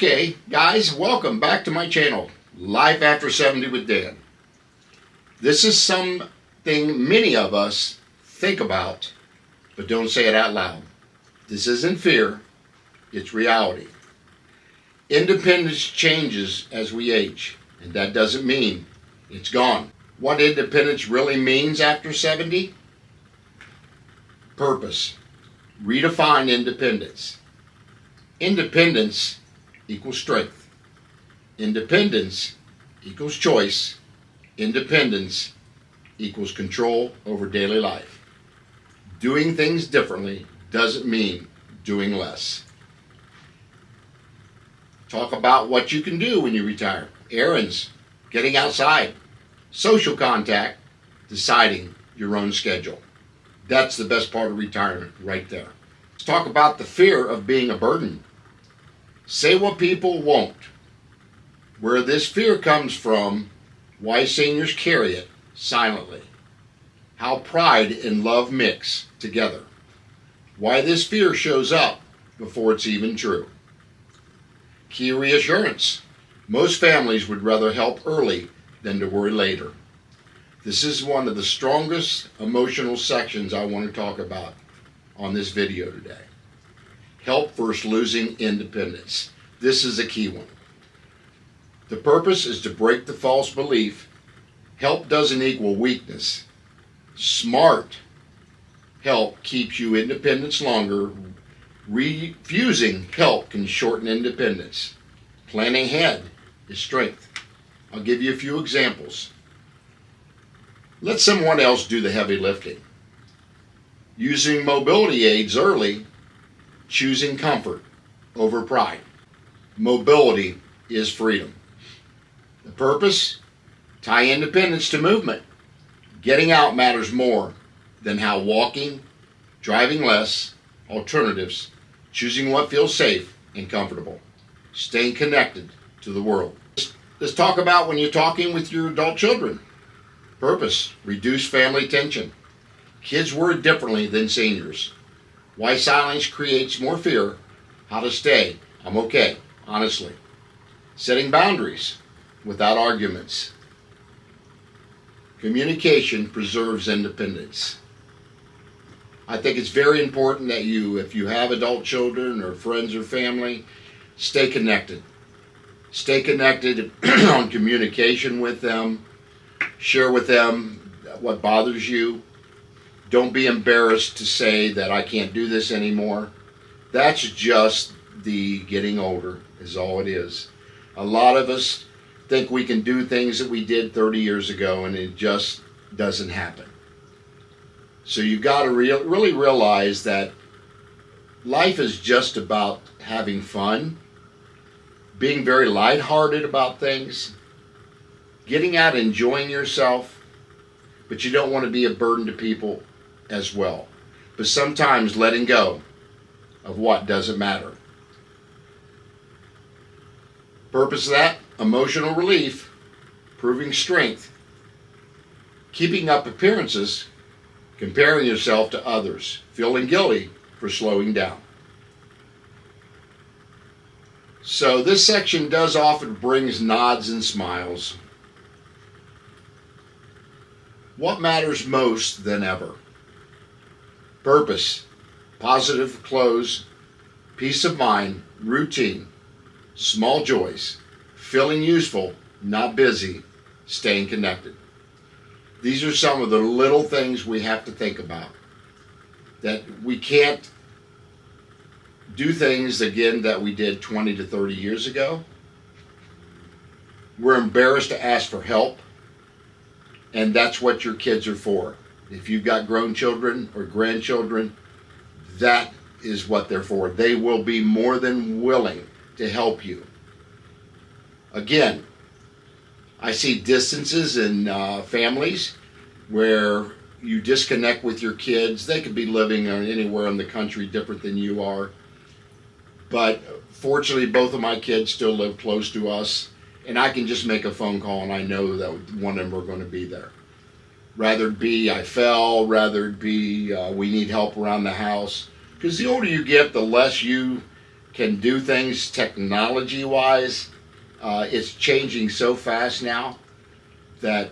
Okay, guys, welcome back to my channel, Life After 70 with Dan. This is something many of us think about, but don't say it out loud. This isn't fear, it's reality. Independence changes as we age, and that doesn't mean it's gone. What independence really means after 70? Purpose. Redefine independence. Independence equals strength. Independence equals choice. Independence equals control over daily life. Doing things differently doesn't mean doing less. Talk about what you can do when you retire. Errands, getting outside, social contact, deciding your own schedule. That's the best part of retirement right there. Let's talk about the fear of being a burden. Say what people won't. Where this fear comes from, why seniors carry it silently. How pride and love mix together. Why this fear shows up before it's even true. Key reassurance. Most families would rather help early than to worry later. This is one of the strongest emotional sections I want to talk about on this video today. Help versus losing independence. This is a key one. The purpose is to break the false belief help doesn't equal weakness. Smart help keeps you independent longer. Refusing help can shorten independence. Planning ahead is strength. I'll give you a few examples. Let someone else do the heavy lifting. Using mobility aids early, choosing comfort over pride. Mobility is freedom. The purpose? Tie independence to movement. Getting out matters more than how walking, driving less, alternatives, choosing what feels safe and comfortable. Staying connected to the world. Let's talk about when you're talking with your adult children. Purpose, reduce family tension. Kids word differently than seniors. Why silence creates more fear. How to stay, I'm okay, honestly. Setting boundaries without arguments. Communication preserves independence. I think it's very important that if you have adult children or friends or family, stay connected. Stay connected on communication with them. Share with them what bothers you. Don't be embarrassed to say that I can't do this anymore. That's just the getting older is all it is. A lot of us think we can do things that we did 30 years ago, and it just doesn't happen. So you've got to really realize that life is just about having fun, being very lighthearted about things, getting out, enjoying yourself, but you don't want to be a burden to people as well. But sometimes letting go of what doesn't matter. Purpose of that? Emotional relief, proving strength, keeping up appearances, comparing yourself to others, feeling guilty for slowing down. So this section does often brings nods and smiles. What matters most than ever? Purpose, positive close, peace of mind, routine, small joys, feeling useful, not busy, staying connected. These are some of the little things we have to think about. That we can't do things again that we did 20 to 30 years ago. We're embarrassed to ask for help, and that's what your kids are for. If you've got grown children or grandchildren, that is what they're for. They will be more than willing to help you. Again, I see distances in families where you disconnect with your kids. They could be living anywhere in the country different than you are. But fortunately, both of my kids still live close to us, and I can just make a phone call and I know that one of them are going to be there. Rather it be I fell, rather it be we need help around the house. Because the older you get, the less you can do things technology-wise. It's changing so fast now that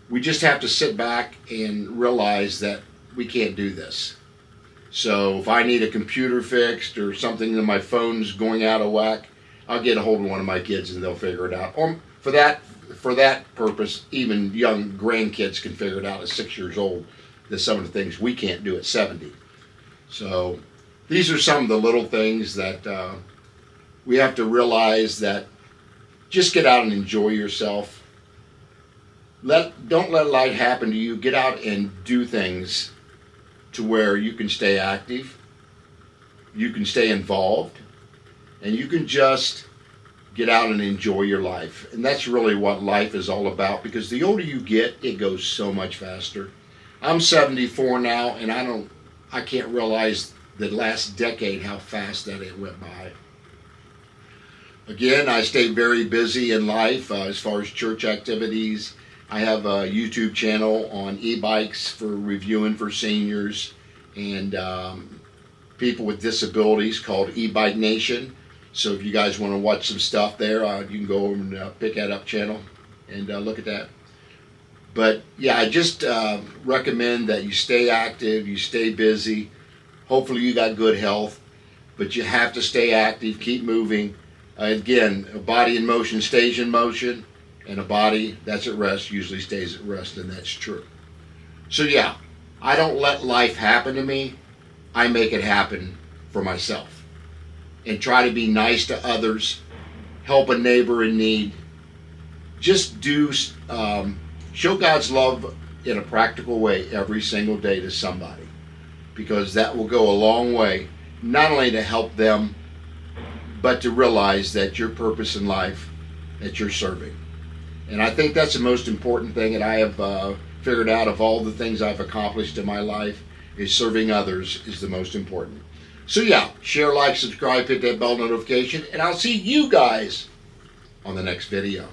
we just have to sit back and realize that we can't do this. So if I need a computer fixed or something that my phone's going out of whack, I'll get a hold of one of my kids and they'll figure it out. Or for that purpose, even young grandkids can figure it out at 6 years old. There's some of the things we can't do at 70. So these are some of the little things that we have to realize, that just get out and enjoy yourself. Don't let life happen to you. Get out and do things to where you can stay active, you can stay involved, and you can just get out and enjoy your life. And that's really what life is all about, because the older you get, it goes so much faster. I'm 74 now, and I can't realize the last decade how fast that it went by. Again, I stay very busy in life as far as church activities. I have a YouTube channel on e-bikes for reviewing for seniors and people with disabilities called E-Bike Nation. So if you guys want to watch some stuff there, you can go over and pick that up channel and look at that. But yeah, I just recommend that you stay active, you stay busy. Hopefully you got good health, but you have to stay active, keep moving. Again, a body in motion stays in motion, and a body that's at rest usually stays at rest, and that's true. So yeah, I don't let life happen to me. I make it happen for myself. And try to be nice to others, help a neighbor in need. Just show God's love in a practical way every single day to somebody, because that will go a long way, not only to help them, but to realize that your purpose in life, that you're serving. And I think that's the most important thing that I have figured out of all the things I've accomplished in my life, is serving others is the most important. So yeah, share, like, subscribe, hit that bell notification, and I'll see you guys on the next video.